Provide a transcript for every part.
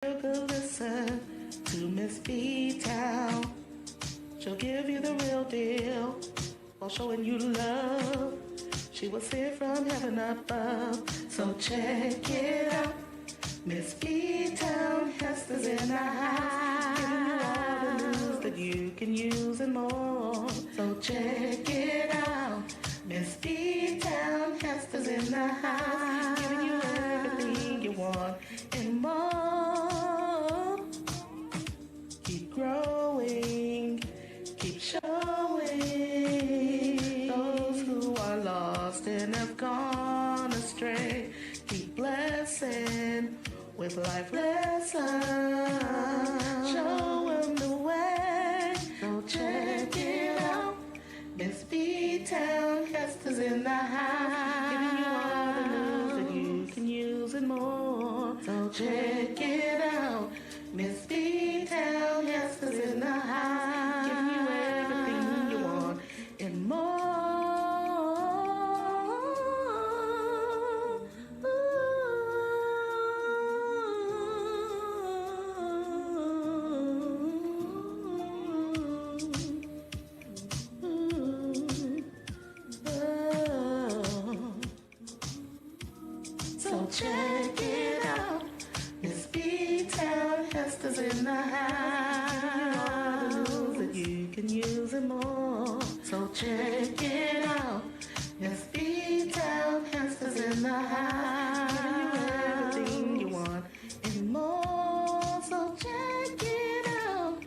Go listen to Miss B-Town. She'll give you the real deal while showing you love. She was sent from heaven above, so check it out. Miss B-Town Hester's in the house, giving you all the news that you can use and more. So check it out. Miss B-Town Hester's in the house, giving you everything you want and more. Keep growing, keep showing. Those who are lost and have gone astray, keep blessing with life lessons. Show them the way, so check it out. Miss B-Town Hester's in the house, giving you all the news that you can use and more. So check it out. Miss B-Town Hester's in the house, giving you everything you want and more. So check it out. Miss B-Town Hester's in the house. News that you can use and more. So check it out. Miss B-Town Hester's in the house. Everything you want and more. So check it out.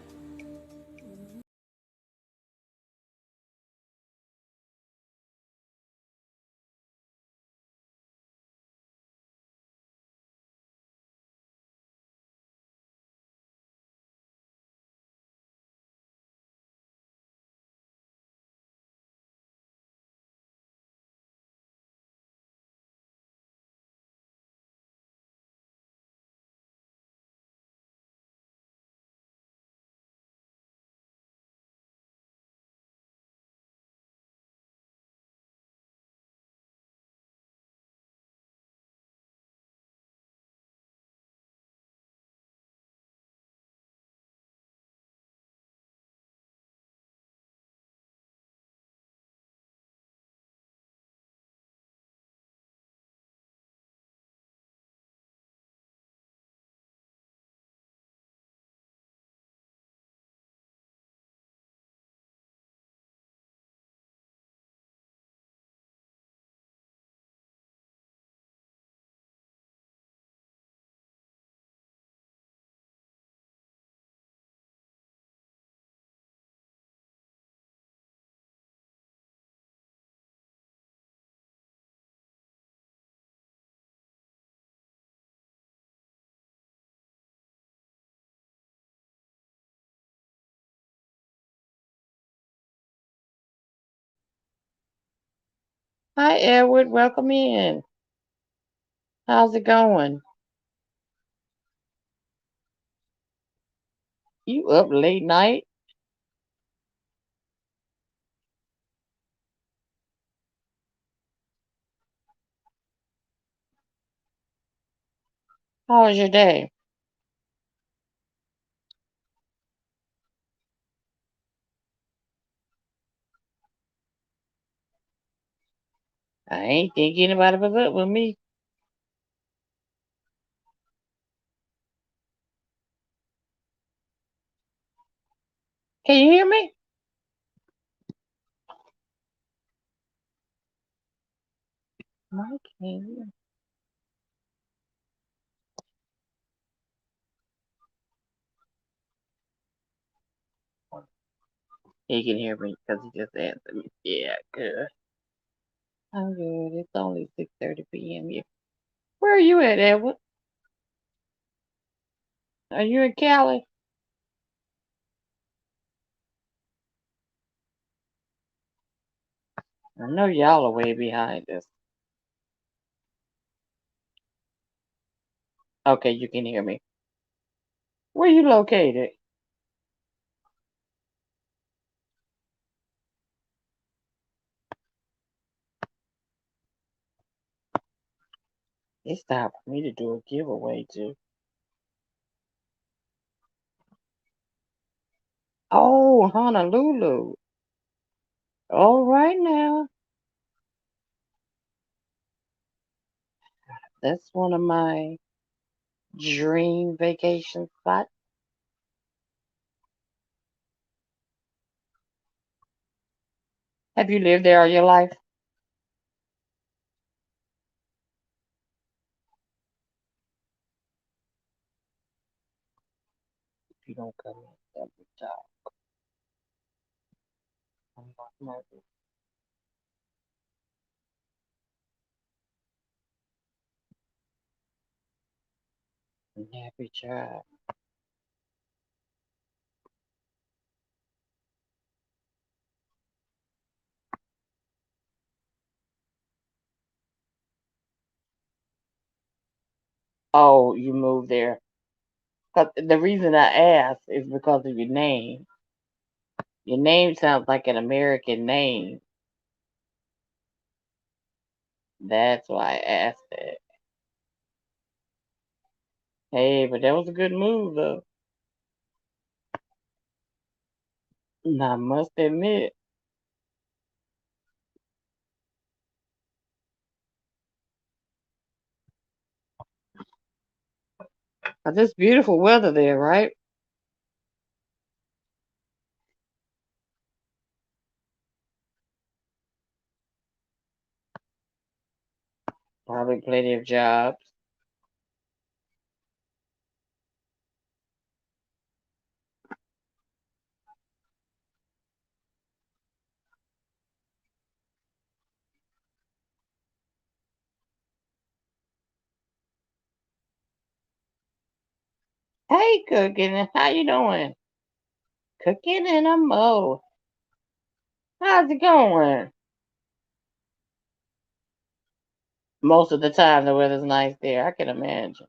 Hi, Edward. Welcome in. How's it going? You up late night? How was your day? I ain't think anybody was up with me. Can you hear me? I can't hear. He can hear me because he just answered me. Yeah, good. I'm good. It's only 6:30 p.m. here. Where are you at, Edward? Are you in Cali? I know y'all are way behind us. Okay, you can hear me. Where you located? It's time for me to do a giveaway too. Oh, Honolulu. All right now. That's one of my dream vacation spots. Have you lived there all your life? If you don't come in every time, I'm not nervous. And every child. Oh, you moved there. 'Cause the reason I asked is because of your name. Your name sounds like an American name. That's why I asked it. Hey, but that was a good move, though. I must admit. 'Cause it's beautiful weather there, right? Probably plenty of jobs. Hey, Cooking, how you doing? Cooking in a mo. How's it going? Most of the time, the weather's nice there. I can imagine.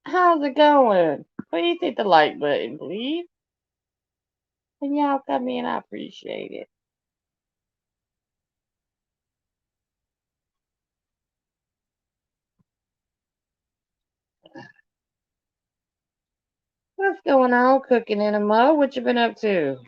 How's it going? Please hit the like button, please. When y'all come in, I appreciate it. What's going on, Cooking in a mo? What you been up to?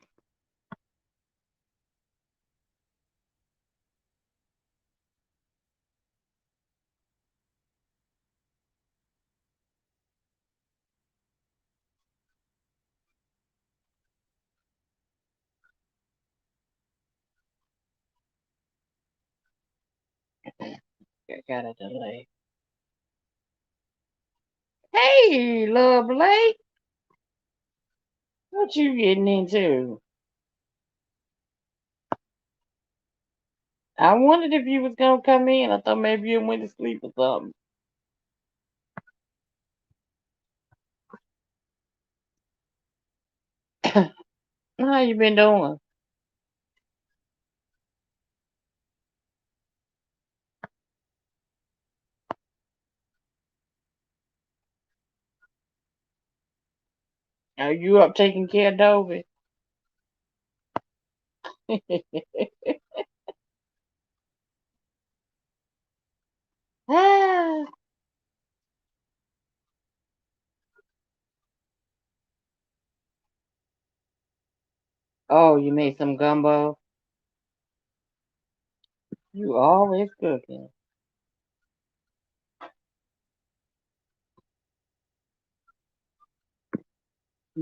I got a delay. Hey, love Blake, what you getting into? I wondered if you was gonna come in. I thought maybe you went to sleep or something. How you been doing? Are you up taking care of Dovey? Ah. Oh, you made some gumbo? You always cooking.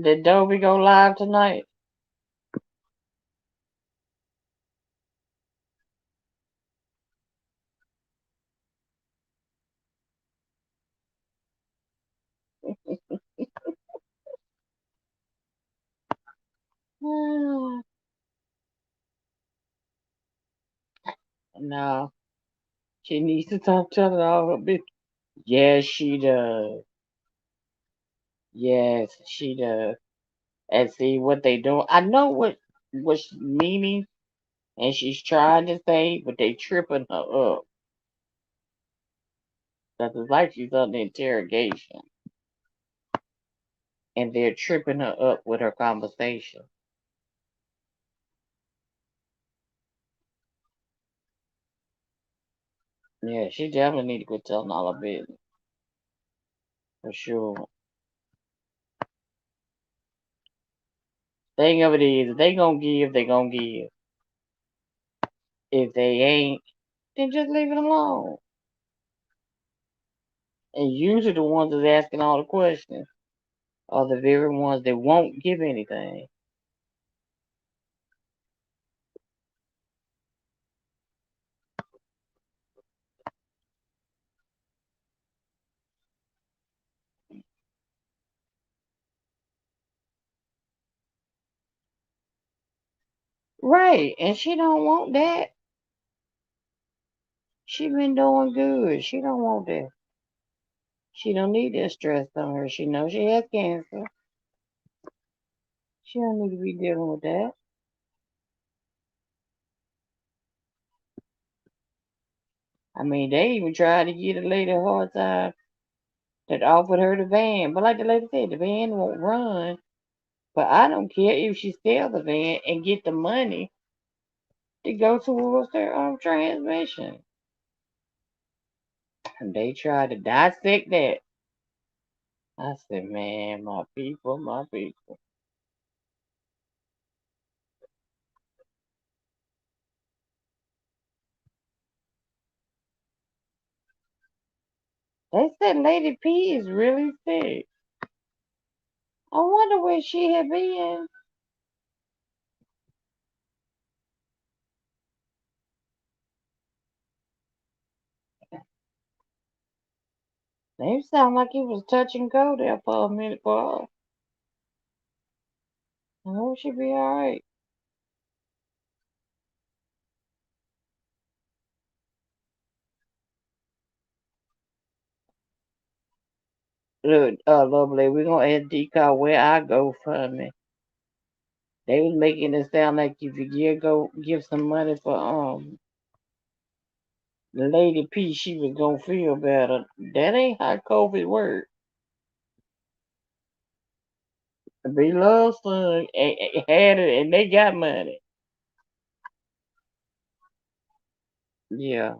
Did Dovey go live tonight? Ah. No, she needs to stop telling all her business. Yes, she does. Yes, she does. And see what they doing. I know what she's meaning and she's trying to say, but they tripping her up. Because it's like she's under interrogation. And they're tripping her up with her conversation. Yeah, she definitely need to quit telling all her business. For sure. Thing of it is, if they gonna give, they gonna give. If they ain't, then just leave it alone. And usually the ones that's asking all the questions are the very ones that won't give anything. Right, and she don't want that. She been doing good. She don't want that. She don't need that stress on her. She knows she has cancer. She don't need to be dealing with that. I mean, they even tried to get a lady a hard time that offered her the van. But like the lady said, the van won't run. But I don't care if she sells the van and get the money to go towards their transmission. And they tried to dissect that. I said, man, my people, my people. They said Lady P is really sick. I wonder where she had been. They sound like it was touch and go there for a minute for her. I hope she'll be alright. Look, lovely, we're gonna add decal where I go for me. They was making it sound like if you give some money for Lady P, she was gonna feel better. That ain't how COVID works. Be love son had it and they got money. Yeah.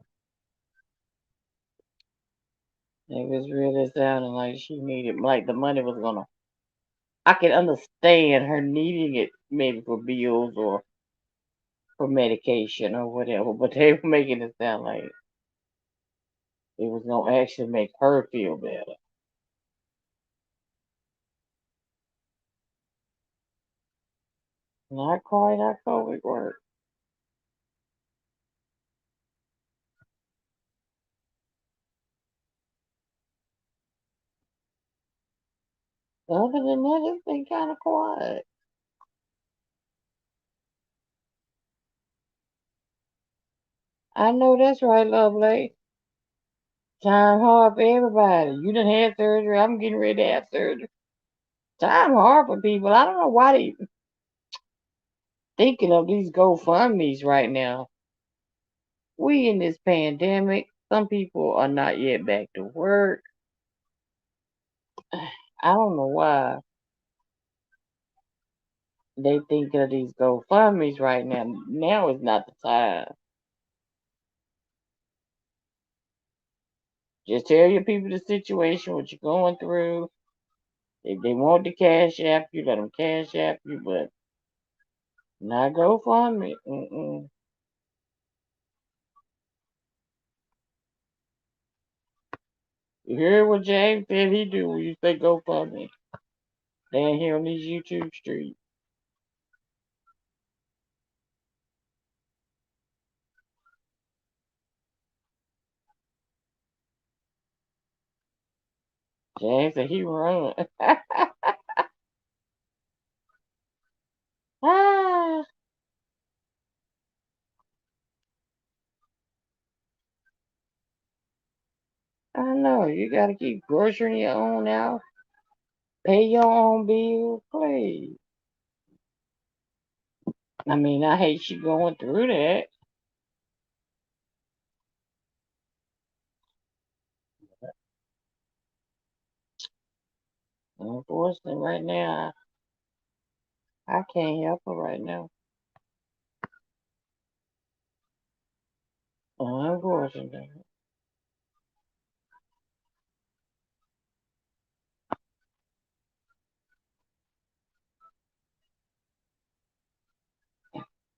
It was really sounding like she needed, like the money was gonna. I can understand her needing it maybe for bills or for medication or whatever, but they were making it sound like it was gonna actually make her feel better. Not quite how COVID worked. Other than that, it's been kind of quiet. I know that's right, lovely. Time hard for everybody. You done had surgery. I'm getting ready to have surgery. Time hard for people. I don't know why they thinking of these GoFundMe's right now. We in this pandemic. Some people are not yet back to work. I don't know why they think of these GoFundMe's right now. Now is not the time. Just tell your people the situation, what you're going through. If they want to cash app you, let them cash app you, but not GoFundMe. Mm-mm. You hear what James said he do when you say GoFundMe down here on these YouTube streets. James said he run. Ah, I know. You gotta keep grocery in your own house. Pay your own bills, please. I mean, I hate you going through that. Unfortunately, right now, I can't help her right now. Unfortunately.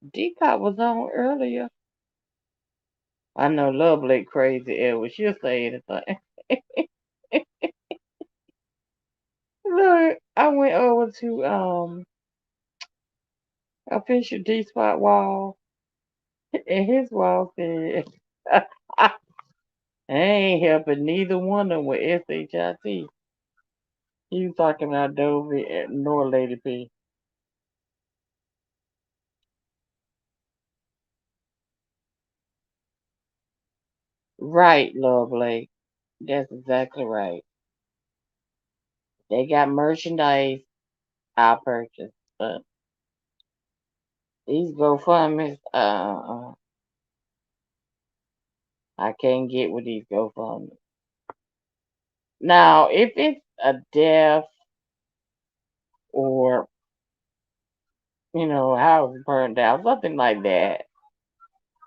Decop was on earlier. I know Love Lake crazy Edward. She'll say anything. Look, I went over to official D Spot wall, and his wall said, I ain't helping neither one of them with SHIT. He was talking about Dovey and nor Lady P. Right, Love Lake. That's exactly right. They got merchandise I purchased, but these GoFundMe's, I can't get with these GoFundMe's. Now, if it's a death or, house burned down, something like that,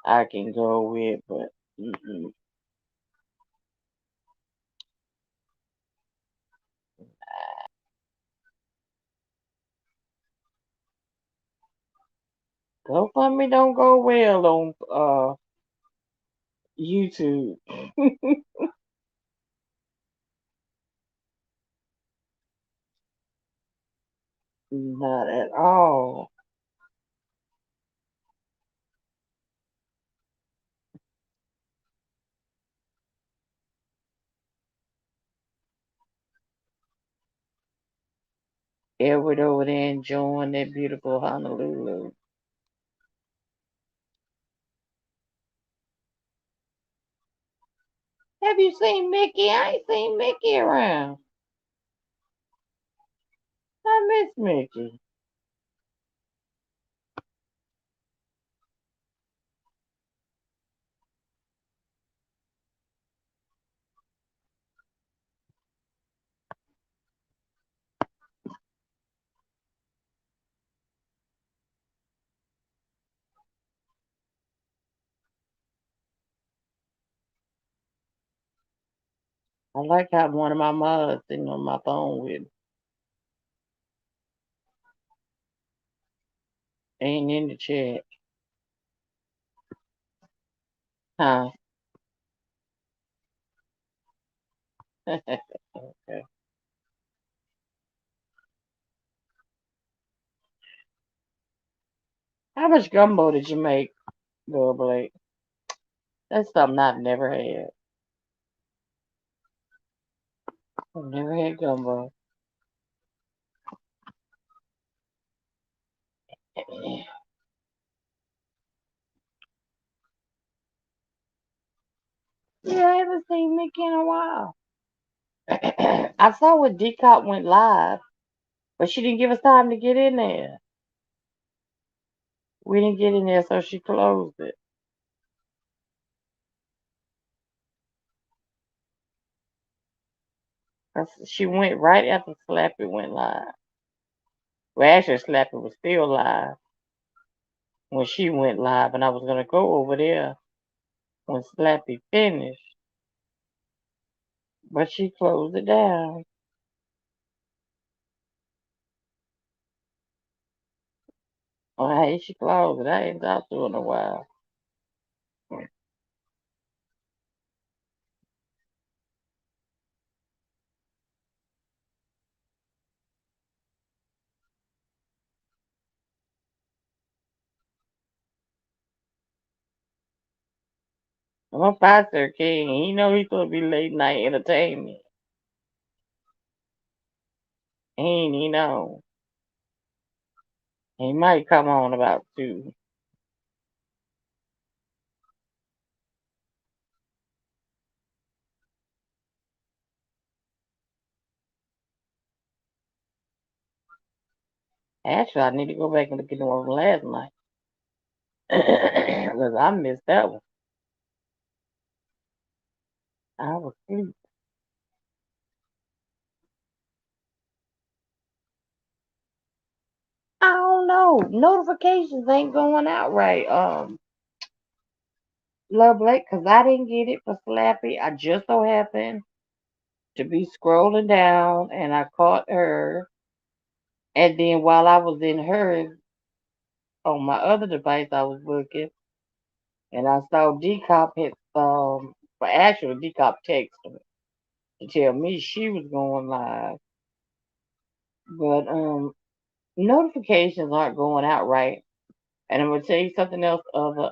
I can go with, but mm-mm. GoFundMe don't go well on YouTube. Not at all. Edward over there enjoying that beautiful Honolulu. Have you seen Mickey? I ain't seen Mickey around. I miss Mickey. I like how one of my mods sitting on my phone with me. Ain't in the chat. Huh? Okay. How much gumbo did you make, Bill Blake? That's something I've never had. I've never had gumbo. Yeah, I haven't seen Mickey in a while. I saw when Decop went live, but she didn't give us time to get in there. We didn't get in there, so she closed it. She went right after Slappy went live. Well, actually, Slappy was still live when she went live, and I was gonna go over there when Slappy finished, but she closed it down. Oh, hey, she closed it. I ain't talked to her in a while. My pastor king, he know he's supposed to be late night entertainment. Ain't he know? He might come on about 2. Actually, I need to go back and look at the one from last night. Because I missed that one. I was asleep. I don't know. Notifications ain't going out right. Love Blake, because I didn't get it for Slappy. I just so happened to be scrolling down and I caught her. And then while I was in hers, on my other device I was looking, and I saw Decop had but actually Decop texted me to tell me she was going live, but notifications aren't going out right. And I'm gonna tell you something else other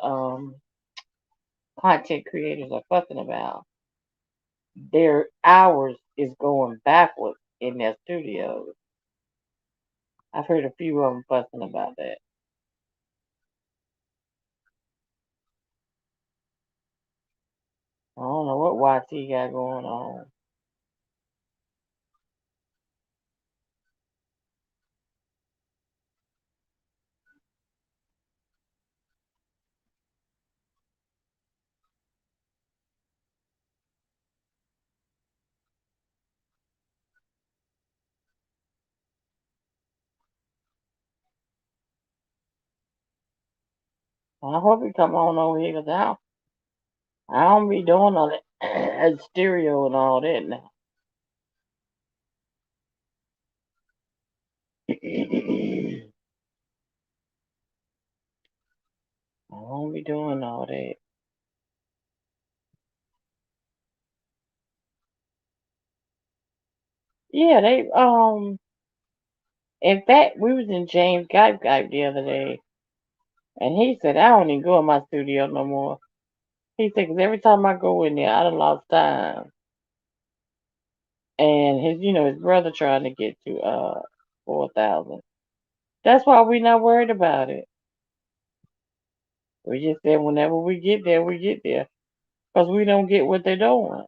content creators are fussing about. Their hours is going backwards in their studios. I've heard a few of them fussing about that. I don't know what YT got going on. I hope he come on over here because I don't be doing all that stereo and all that now. I don't be doing all that. Yeah, they in fact we was in James Gype the other day and he said I don't even go in my studio no more. He said 'cause every time I go in there I done lost time. And his brother trying to get to 4,000. That's why we not worried about it. We just said whenever we get there, we get there. Because we don't get what they're doing.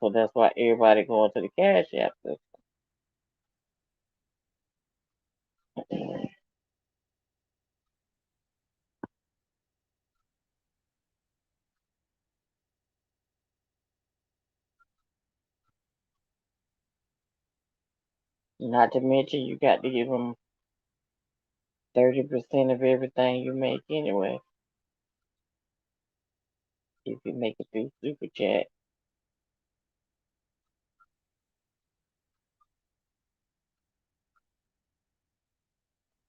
So that's why everybody going to the cash app system. Not to mention you got to give them 30% of everything you make anyway. If you make it through Super Chat.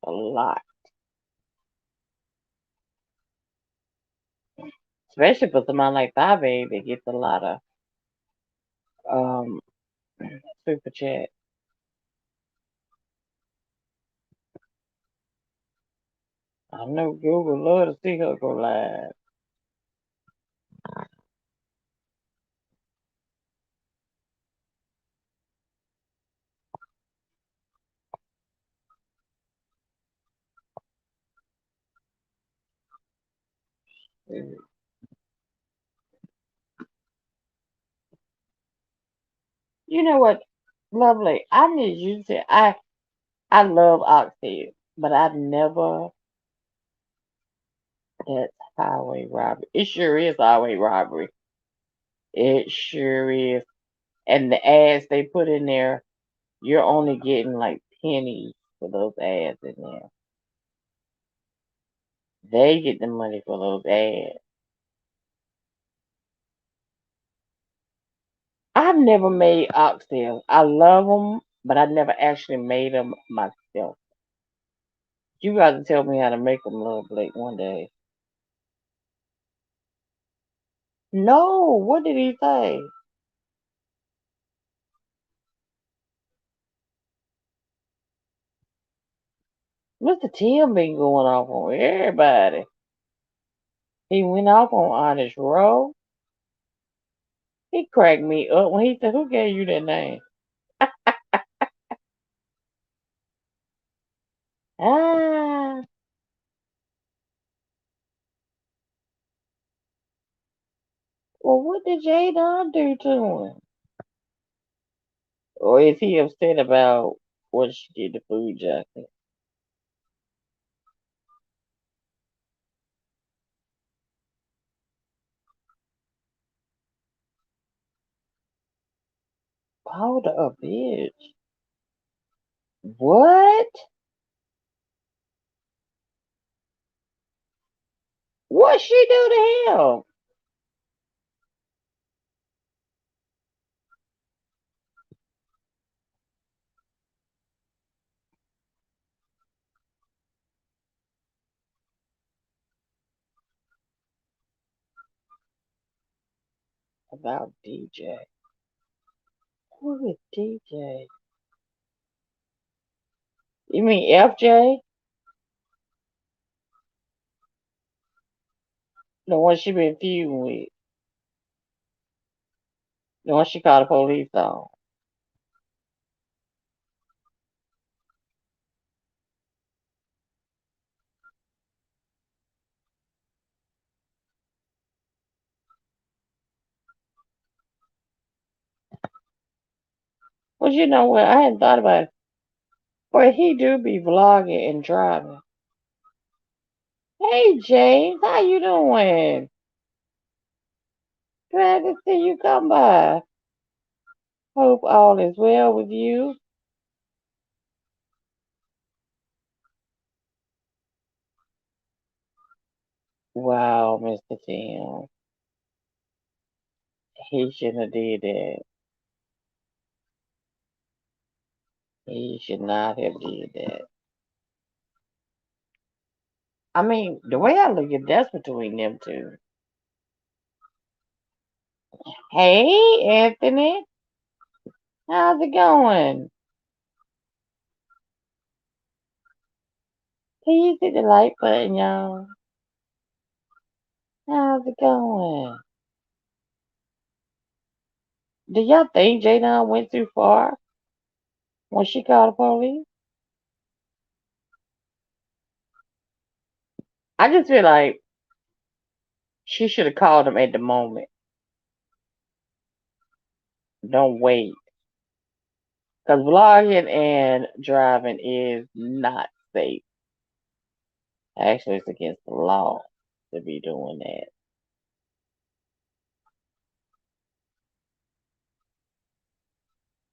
A lot. Especially for somebody like Bobby that gets a lot of um Super Chat. I know Google love to see her go live. You know what, lovely? I need you to. I love oxtail, but I never. That's highway robbery. It sure is highway robbery. It sure is. And the ads they put in there, you're only getting like pennies for those ads in there. They get the money for those ads. I've never made oxtails. I love them, but I never actually made them myself. You got to tell me how to make them, Love Blake, one day. No, what did he say? Mr. Tim been going off on everybody. He went off on Honest Row. He cracked me up when he said, "Who gave you that name?" Ah, well, what did Jay Don do to him? Or is he upset about what she did to Food Justice? Called her a bitch. What? What she do to him? about DJ. Who is DJ? You mean FJ? The one she been feuding with. The one she called the police on. Well, you know what? I hadn't thought about it. Well, he do be vlogging and driving. Hey, James, how you doing? Glad to see you come by. Hope all is well with you. Wow, Mr. Tim. He shouldn't have did that. He should not have did that. I mean, the way I look at that's between them two. Hey, Anthony, how's it going? Please hit the like button, y'all. How's it going? Do y'all think Jadon went too far when she called the police? I just feel like she should have called him at the moment. Don't wait. Because vlogging and driving is not safe. Actually, it's against the law to be doing that.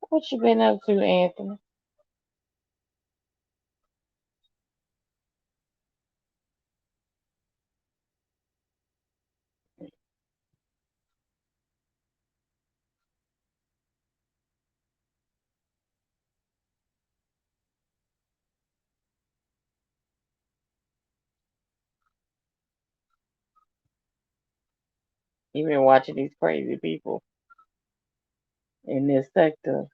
What you been up to, Anthony? You been watching these crazy people in this sector.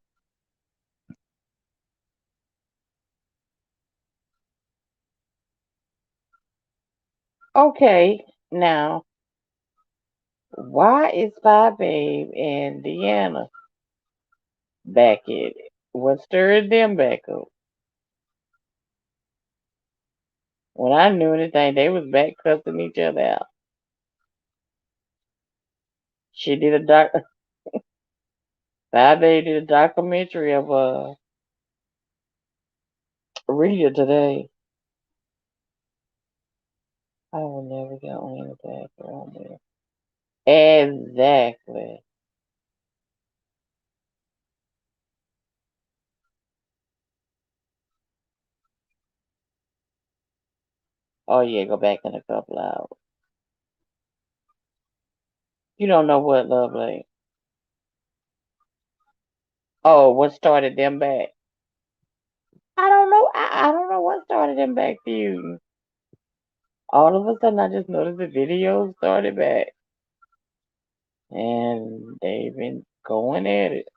Okay, now, why is Spy Babe and Deanna back at it? What stirred them back up? When I knew anything, they was back cussing each other out. She did a Spy Babe did a documentary of Rita today. I will never get on the background there. Exactly. Oh yeah, go back in a couple hours. You don't know what, Lovely? Oh, what started them back? I don't know. I don't know what started them back feuding. All of a sudden, I just noticed the videos started back, and they've been going at it.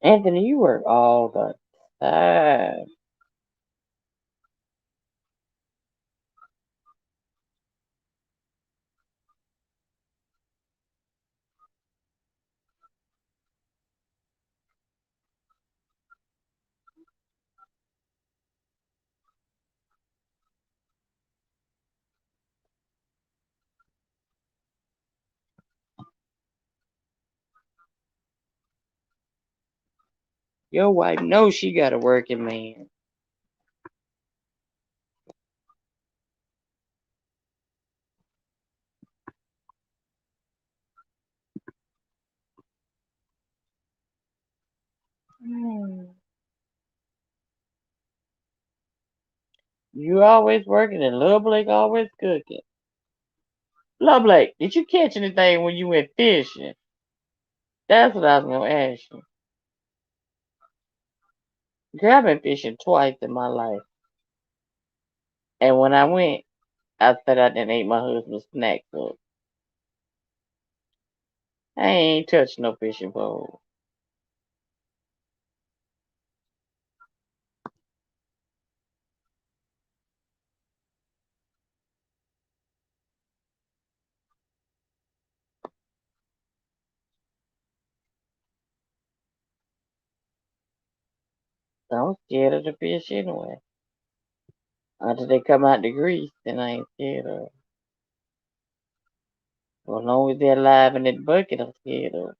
Anthony, you work all the time. Your wife knows she got a working man. Hmm. You always working, and Lil Blake always cooking. Lil Blake, did you catch anything when you went fishing? That's what I was gonna ask you. Girl, I've been fishing twice in my life. And when I went, I said I didn't ate my husband's snacks up. I ain't touched no fishing pole. So I'm scared of the fish anyway. Until they come out the grease, then I ain't scared of 'em. Well, as long as they're alive in that bucket, I'm scared of 'em.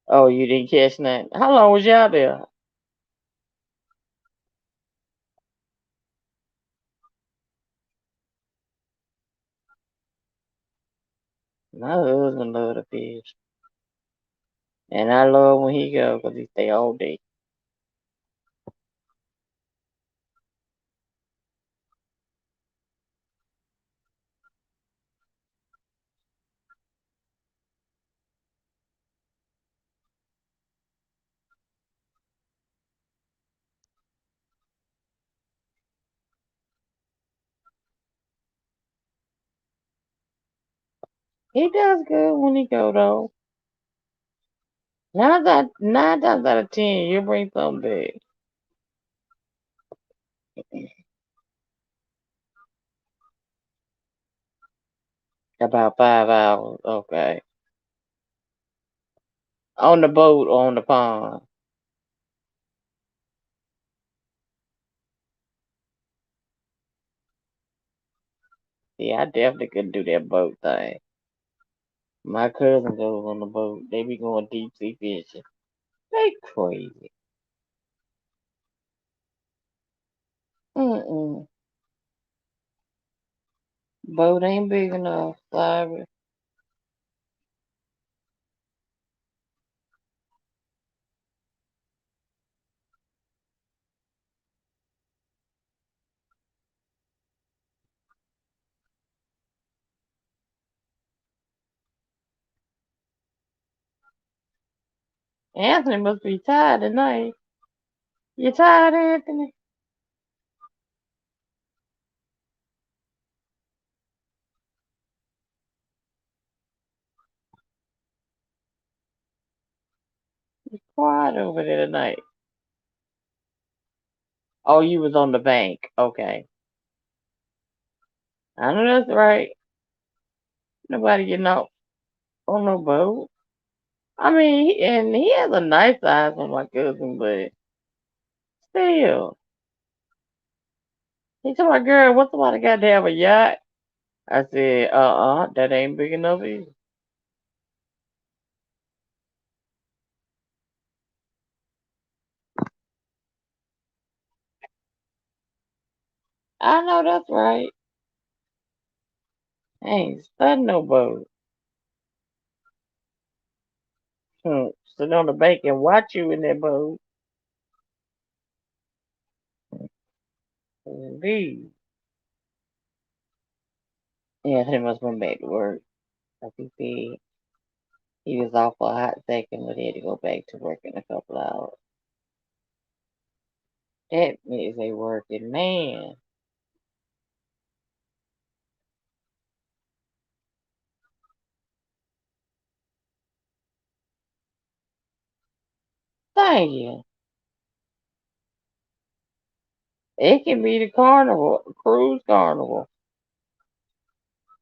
Oh, you didn't catch nothing. How long was y'all there? My husband love to fish. And I love when he go 'cause he stay all day. He does good when he go though. Nine times out of 10, you bring something back. About 5 hours. Okay. On the boat or on the pond. Yeah, I definitely couldn't do that boat thing. My cousin goes on the boat. They be going deep sea fishing. They crazy. Mm-mm. Boat ain't big enough. Sorry. Anthony must be tired tonight. You tired, Anthony? Quiet over there tonight. Oh, you was on the bank. Okay. I know that's right. Nobody getting out on no boat. I mean, and he has a nice eyes on my cousin, but still. He told my girl, what's somebody got to have a yacht? I said, that ain't big enough either. I know that's right. I ain't studying no boat. Sit on the bank and watch you in that boat. Indeed. Yeah, he must went back to work. Like he said, he was off for a hot second, but he had to go back to work in a couple hours. That is a working man. Thank you. It can be the carnival, cruise carnival.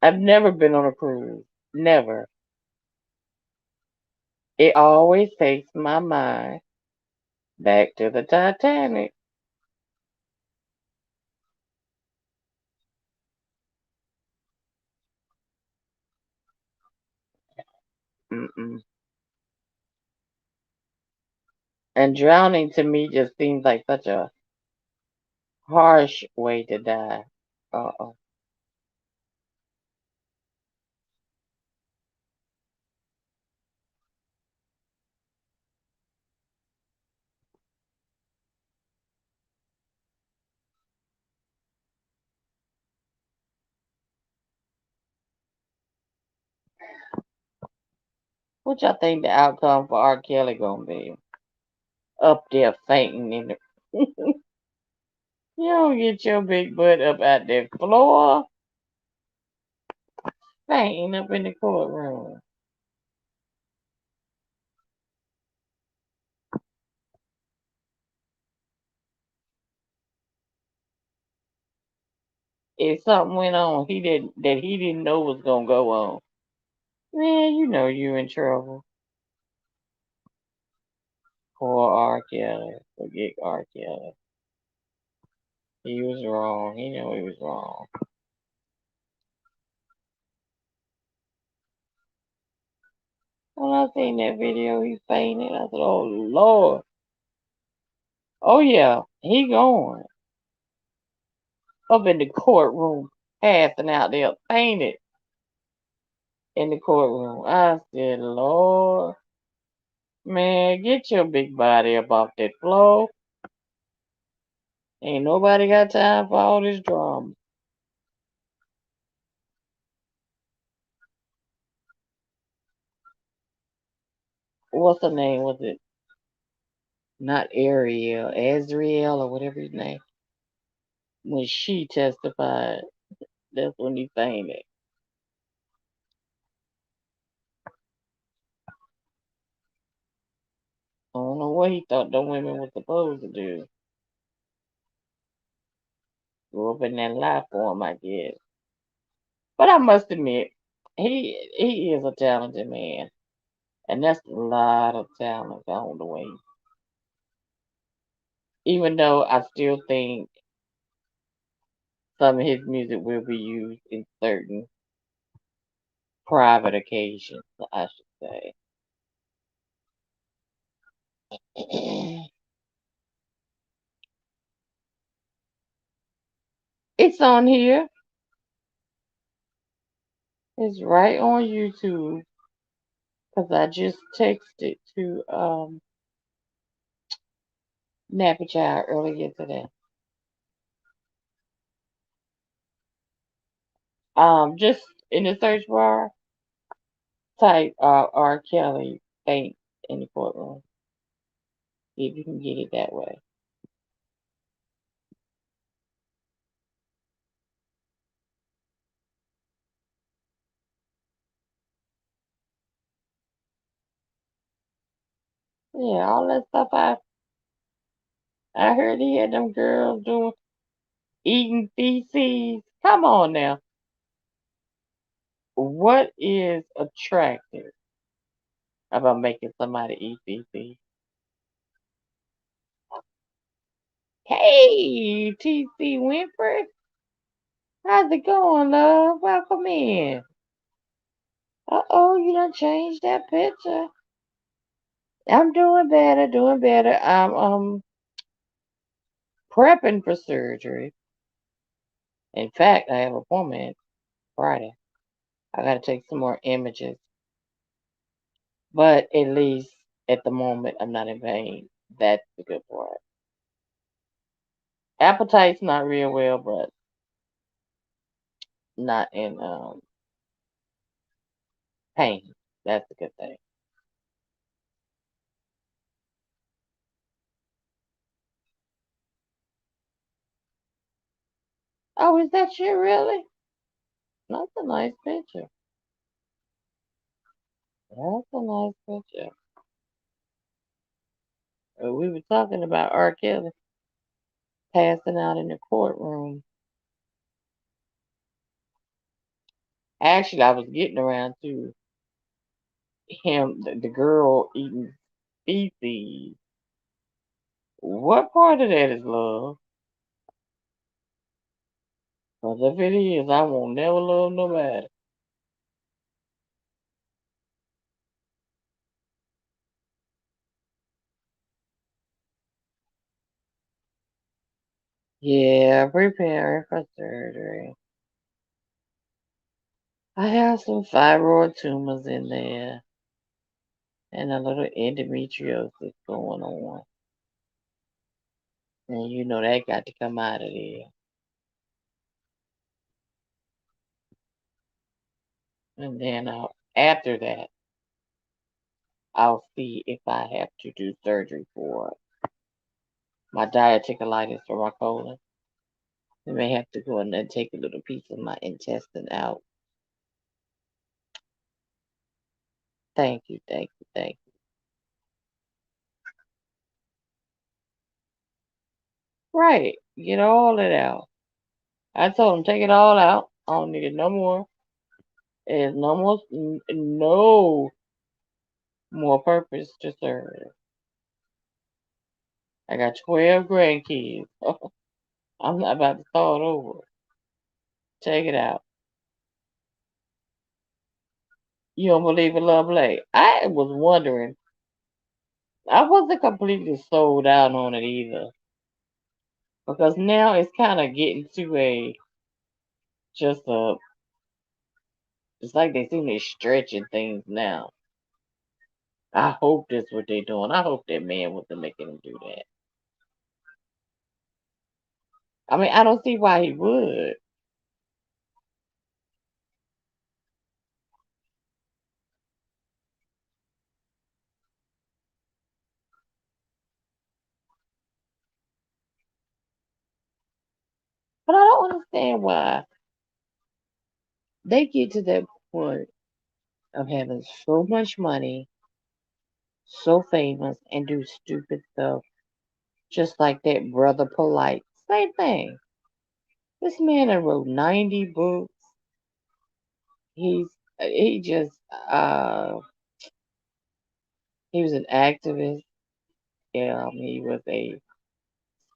I've never been on a cruise. Never. It always takes my mind back to the Titanic. Mm-mm. And drowning to me just seems like such a harsh way to die. Uh-uh. What y'all think the outcome for R. Kelly gonna be? up there fainting in the you don't get your big butt up out that floor fainting up in the courtroom. If something went on he didn't know was gonna go on, man, you know you in trouble. Poor R. Kelly. Forget R. Kelly. He was wrong. He knew he was wrong. When I seen that video, he fainted. I said, "Oh Lord, oh yeah, he going up in the courtroom, passing out there, fainted in the courtroom." I said, "Lord, man, get your big body up off that floor. Ain't nobody got time for all this drama." What's her name? Was it not Ariel, Azriel, or whatever his name? When she testified, that's when he fainted. I don't know what he thought the women were supposed to do. Grew up in that life form, I guess. But I must admit, he is a talented man, and that's a lot of talent on the way. Even though I still think some of his music will be used in certain private occasions, I should say. It's on here. It's right on YouTube because I just texted to Nappy Child earlier today. Just in the search bar, type R. Kelly faint in the courtroom. See if you can get it that way. Yeah, all that stuff I heard he had them girls doing eating feces. Come on now. What is attractive about making somebody eat feces? Hey, TC Winfrey. How's it going, love? Welcome in. Uh-oh, you done changed that picture. I'm doing better, doing better. I'm prepping for surgery. In fact, I have an appointment Friday. I gotta take some more images. But at least at the moment I'm not in pain. That's the good part. Appetite's not real well, but not in pain. That's a good thing. Oh, is that you really? That's a nice picture. That's a nice picture. We were talking about R. Kelly passing out in the courtroom. Actually, I was getting around to him, the girl eating feces. What part of that is love? Because if it is, I won't never love nobody. Yeah, preparing for surgery. I have some thyroid tumors in there and a little endometriosis going on. And you know that got to come out of there. And then after that, I'll see if I have to do surgery for it. my diverticulitis for my colon. They may have to go in and take a little piece of my intestine out. Thank you, thank you, thank you. Right, get all it out. I told him take it all out. I don't need it no more. There's no more purpose to serve. I got 12 grandkids. I'm not about to start over. Take it out. You don't believe in love Blake? I was wondering. I wasn't completely sold out on it either. Because now it's kind of getting to just a, it's like they seem to be stretching things now. I hope that's what they're doing. I hope that man wasn't making him do that. I mean, I don't see why he would. But I don't understand why they get to that point of having so much money, so famous, and do stupid stuff. Just like that brother Polite. Same thing. This man that wrote 90 books. He's he just he was an activist. He was a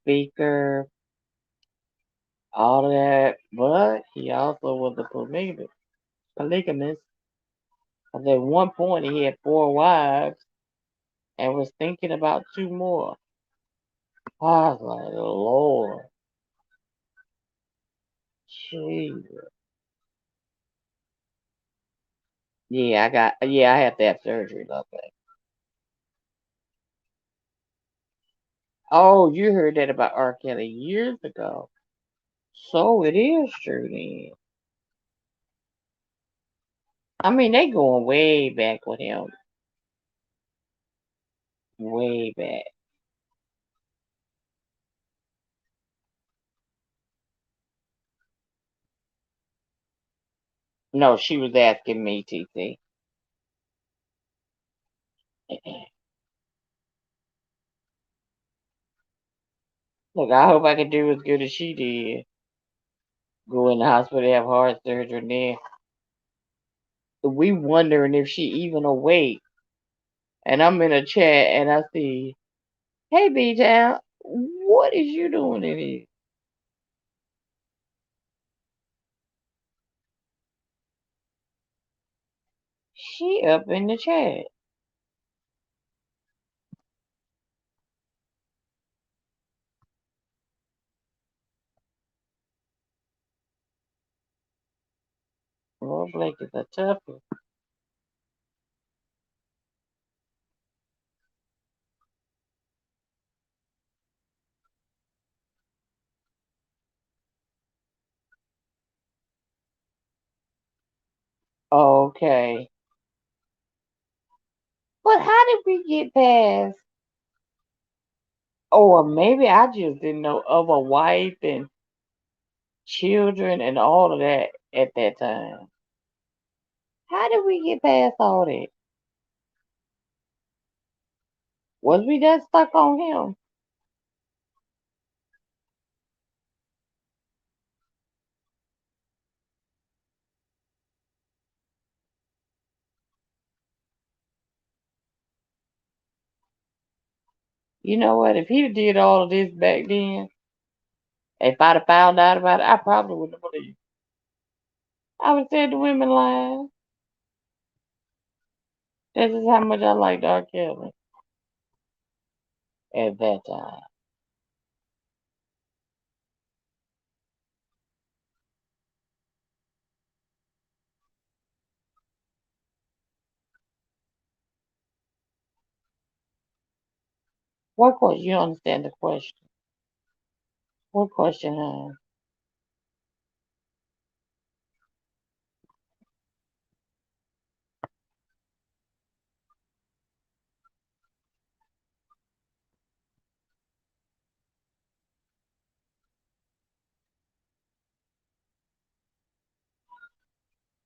speaker, all of that, but he also was a polygamist. 'Cause at one point he had 4 wives and was thinking about 2 more. I was like, Lord, Jesus. Yeah, I have to have surgery, lovely. Oh, you heard that about R. Kelly years ago. So it is true then. I mean, they going way back with him. Way back. No, she was asking me, TC. Look, I hope I can do as good as she did. Go in the hospital, have heart surgery, and then we wondering if she even awake. And I'm in a chat and I see, hey B Town, what is you doing in here? She up in the chat. Well, Blake is a toughie. Okay. But how did we get past? Or maybe I just didn't know of a wife and children and all of that at that time. How did we get past all that? Was we just stuck on him? You know what? If he'd did all of this back then, if I'd have found out about it, I probably wouldn't have believed. I would have said the women lying. This is how much I liked R. Kelly at that time. What question? You don't understand the question. What question, huh?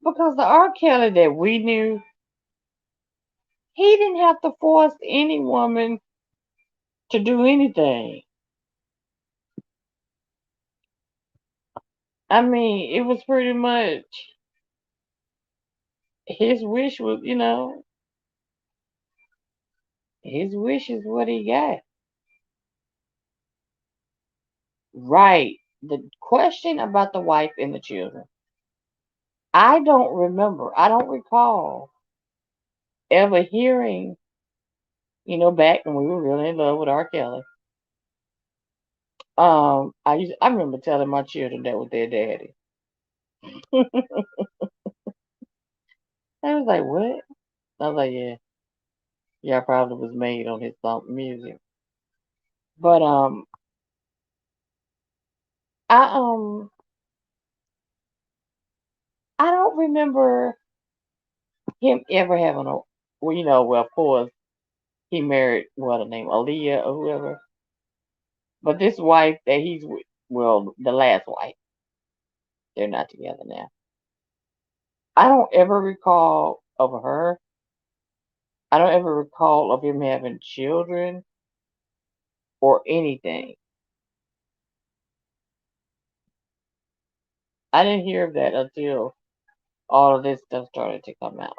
Because the R. Kelly that we knew, he didn't have to force any woman to do anything. I mean, it was pretty much his wish was, his wish is what he got. Right. The question about the wife and the children. I don't recall ever hearing, back when we were really in love with R. Kelly. I remember telling my children that was their daddy. They was like, "What?" I was like, "Yeah, I probably was made on his song music." But I um, I don't remember him ever having a, well, well, of course he married what her name, Aaliyah or whoever. But this wife that he's with, well, the last wife, they're not together now. I don't ever recall of her. I don't ever recall of him having children or anything. I didn't hear of that until all of this stuff started to come out.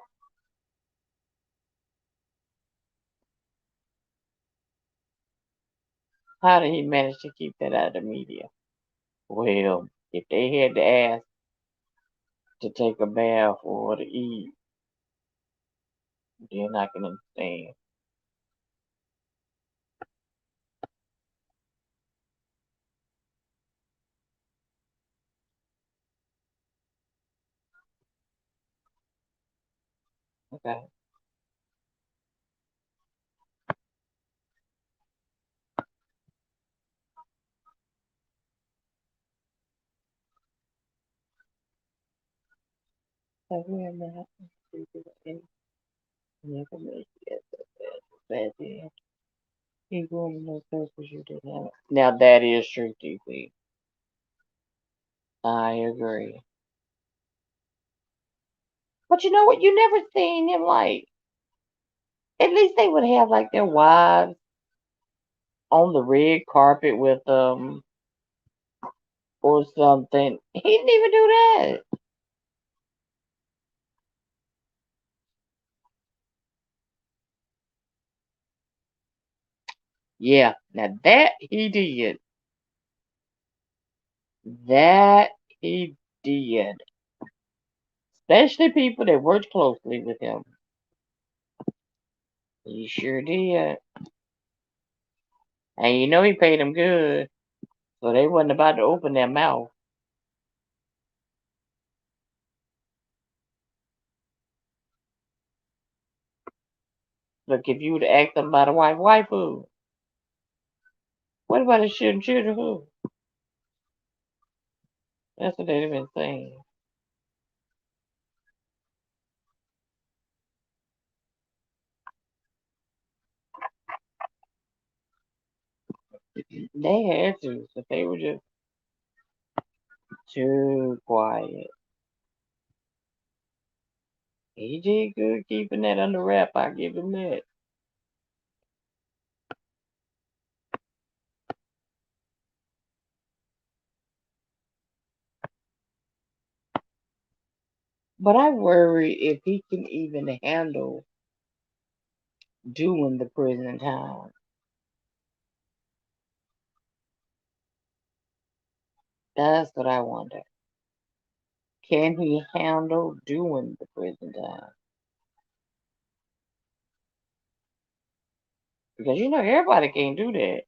How did he manage to keep that out of the media? Well, if they had to ask to take a bath or to eat, then I can understand. Okay. Have you ever had any information bad then? He going no purpose you didn't have. Now that is true, TP. I agree. But you know what? You never seen him like. At least they would have like their wives on the red carpet with them or something. He didn't even do that. Yeah, now that he did. That he did. Especially people that worked closely with him. He sure did. And he paid them good. So they wasn't about to open their mouth. Look, if you would have asked them about a wife who? What about a children who? That's what they'd have been saying. They had to, but they were just too quiet. He did good keeping that under wrap. I give him that. But I worry if he can even handle doing the prison time. That's what I wonder. Can he handle doing the prison time? Because everybody can't do that.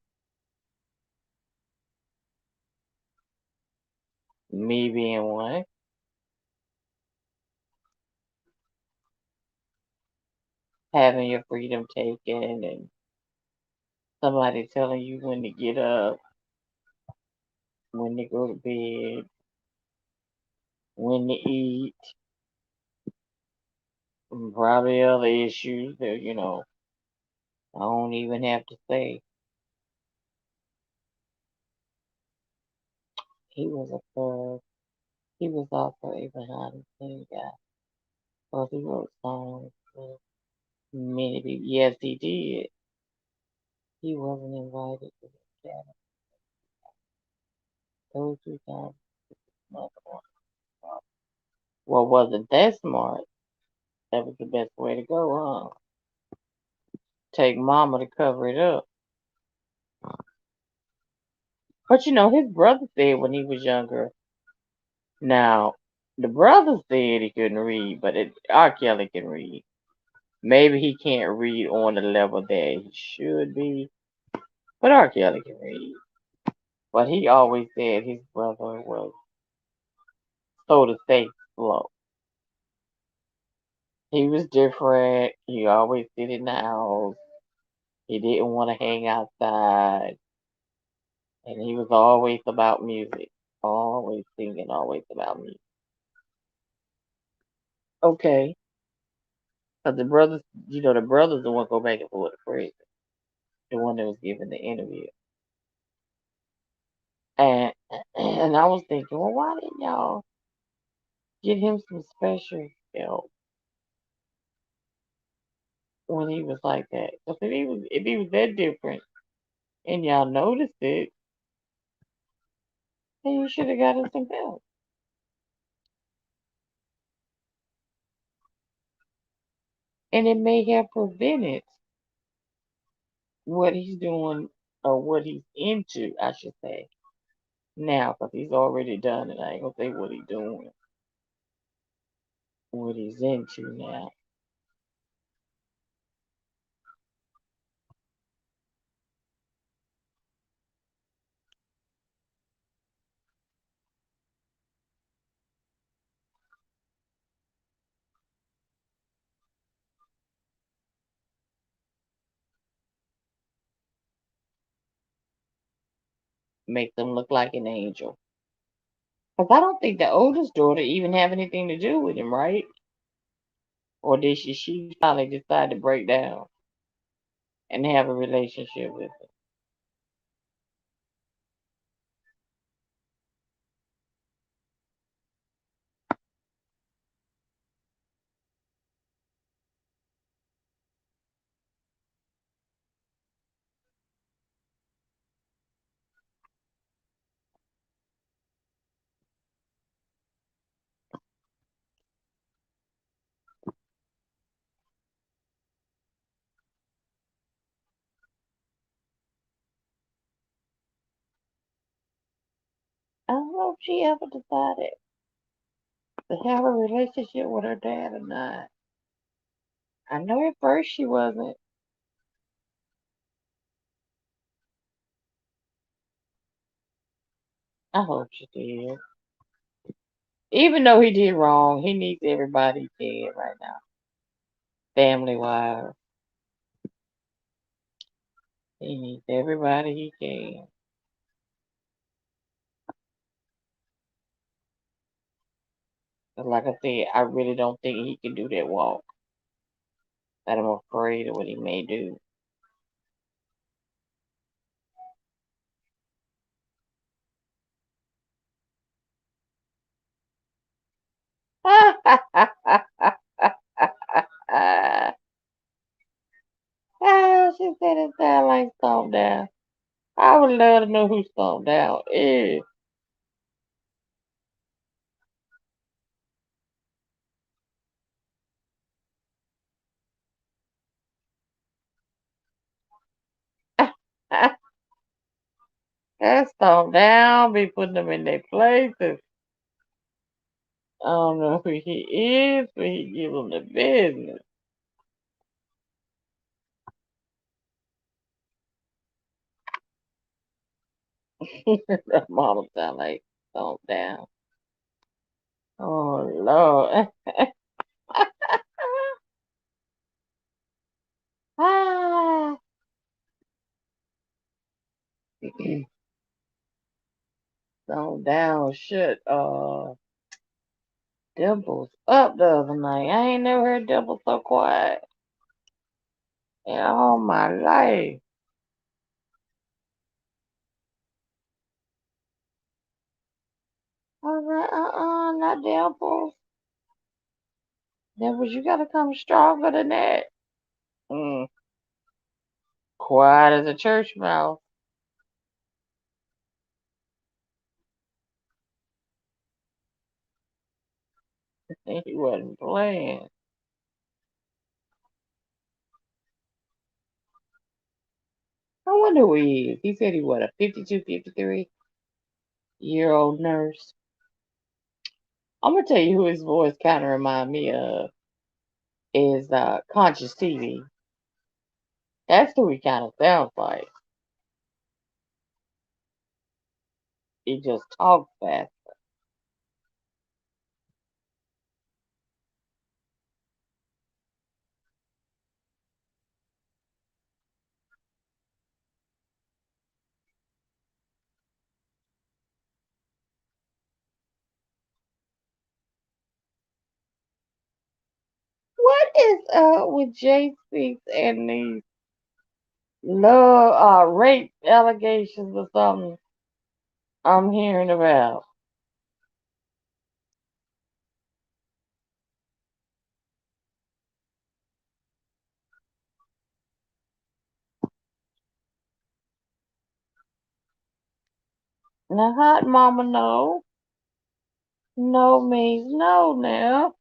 Me being one. Having your freedom taken and somebody telling you when to get up, when to go to bed, when to eat, and probably other issues that, I don't even have to say. He was a thug. He was also a behind the scenes guy. Well, he wrote songs for many people. Yes, he did. He wasn't invited to the Academy. Those who got another one. Well, wasn't that smart? That was the best way to go, huh? Take mama to cover it up. But you know, his brother said when he was younger. Now, the brother said he couldn't read, but R. Kelly can read. Maybe he can't read on the level that he should be, but R. Kelly can read. But he always said his brother was, so to say, slow. He was different. He always sit in the house. He didn't want to hang outside. And he was always about music. Always singing, always about music. Okay. Because the brothers, the brothers the one go back and forth to prison. The one that was giving the interview. And and I was thinking, well, why didn't y'all get him some special help when he was like that? Because if he was that different and y'all noticed it, then you should have got him some help. And it may have prevented what he's doing or what he's into, I should say, now, because he's already done it. I ain't gonna say what he's doing, what he's into now. Make them look like an angel. Because I don't think the oldest daughter even have anything to do with him, right? Or did she finally decide to break down and have a relationship with I don't know if she ever decided to have a relationship with her dad or not. I know at first she wasn't. I hope she did. Even though he did wrong, he needs everybody he can right now. Family wise. He needs everybody he can. But like I said, I really don't think he can do that walk. That I'm afraid of what he may do. She said it sound like Stomp Down. I would love to know who Stomp Down is. That Stomp Down be putting them in their places. I don't know who he is, but he give them the business. That mama sound like Stomp Down. Oh Lord. Ah. Stomp Down shut Dimples up the other night. I ain't never heard Dimples so quiet in all my life. I was like, not Dimples. Then was you gotta come stronger than that. Mm, quiet as a church mouse. He wasn't playing. I wonder who he is. He said he what, a 52, 53-year old nurse. I'm gonna tell you who his voice kind of remind me of is Conscious TV. That's who he kind of sounds like. He just talks fast. What is up with Jay Speaks and these love rape allegations or something I'm hearing about? Now, hot mama, no. No means no now.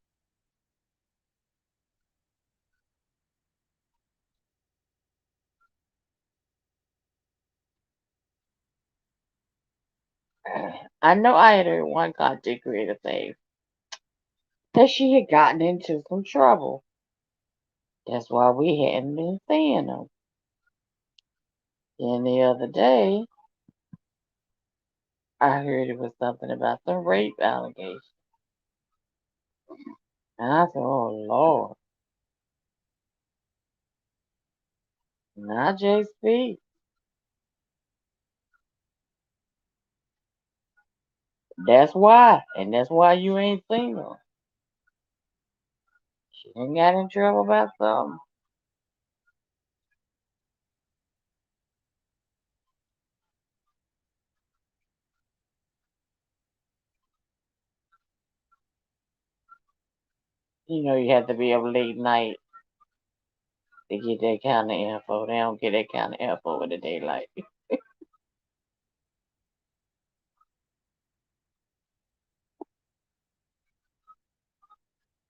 I know I had heard one content creator say that she had gotten into some trouble. That's why we hadn't been seeing them. Then the other day, I heard it was something about some rape allegations. And I said, oh, Lord. Not JC. That's why. And that's why you ain't seen her. She done got in trouble about something. You know, you have to be up late night to get that kind of info. They don't get that kind of info in the daylight.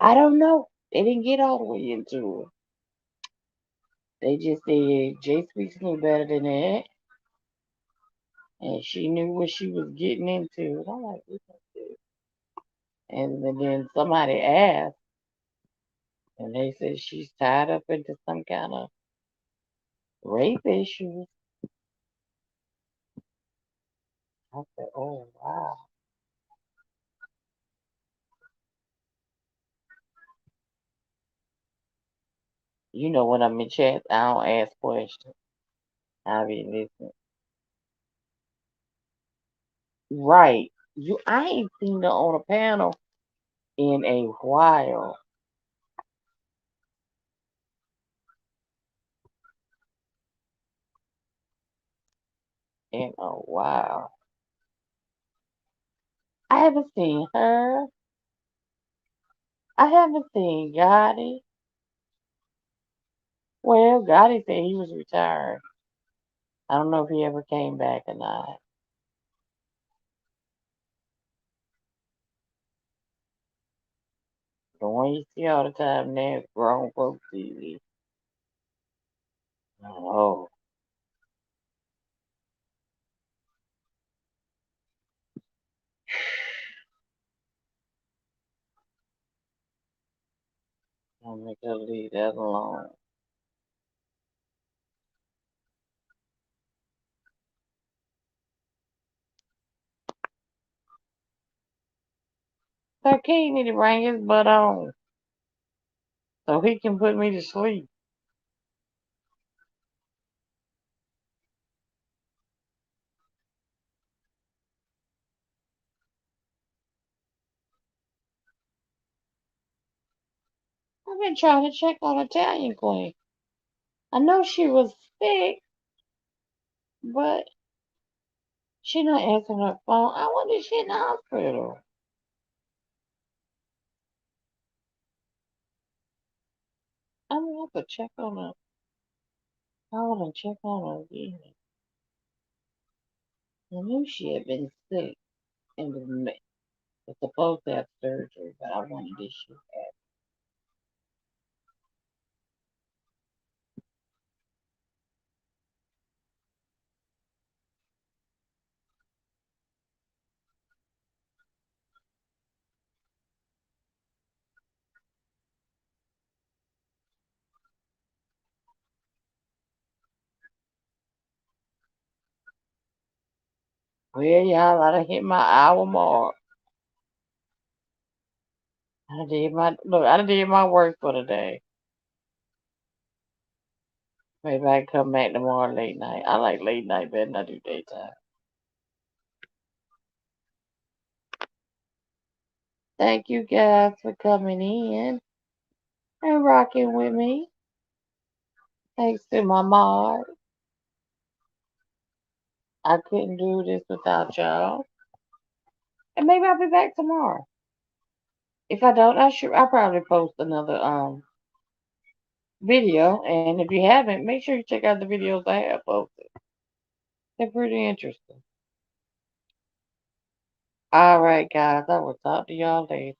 I don't know. They didn't get all the way into it. They just said Jay Speaks knew better than that. And she knew what she was getting into. And I'm like, what the- and then somebody asked, and they said she's tied up into some kind of rape issue. I said, oh, wow. You know, when I'm in chat, I don't ask questions. I be listening. Right. I ain't seen her on a panel in a while. In a while. I haven't seen her. I haven't seen Gotti. Well, Gotti said he was retired. I don't know if he ever came back or not. The one you see all the time now is grown folks TV. Oh, I'm gonna leave that alone. So King need to bring his butt on so he can put me to sleep. I've been trying to check on Italian Queen. I know she was sick, but she not answering her phone. I wonder if she in the hospital. I'm gonna have to check on her. Call and check on her again. I knew she had been sick and was supposed to have surgery, but I wondered if she had. Well, y'all, I done hit my hour mark. I did my look. I did my work for the day. Maybe I can come back tomorrow late night. I like late night better than I do daytime. Thank you guys for coming in and rocking with me. Thanks to my mod. I couldn't do this without y'all. And maybe I'll be back tomorrow. If I don't, I'll probably post another video. And if you haven't, make sure you check out the videos I have posted. They're pretty interesting. All right, guys. I will talk to y'all later.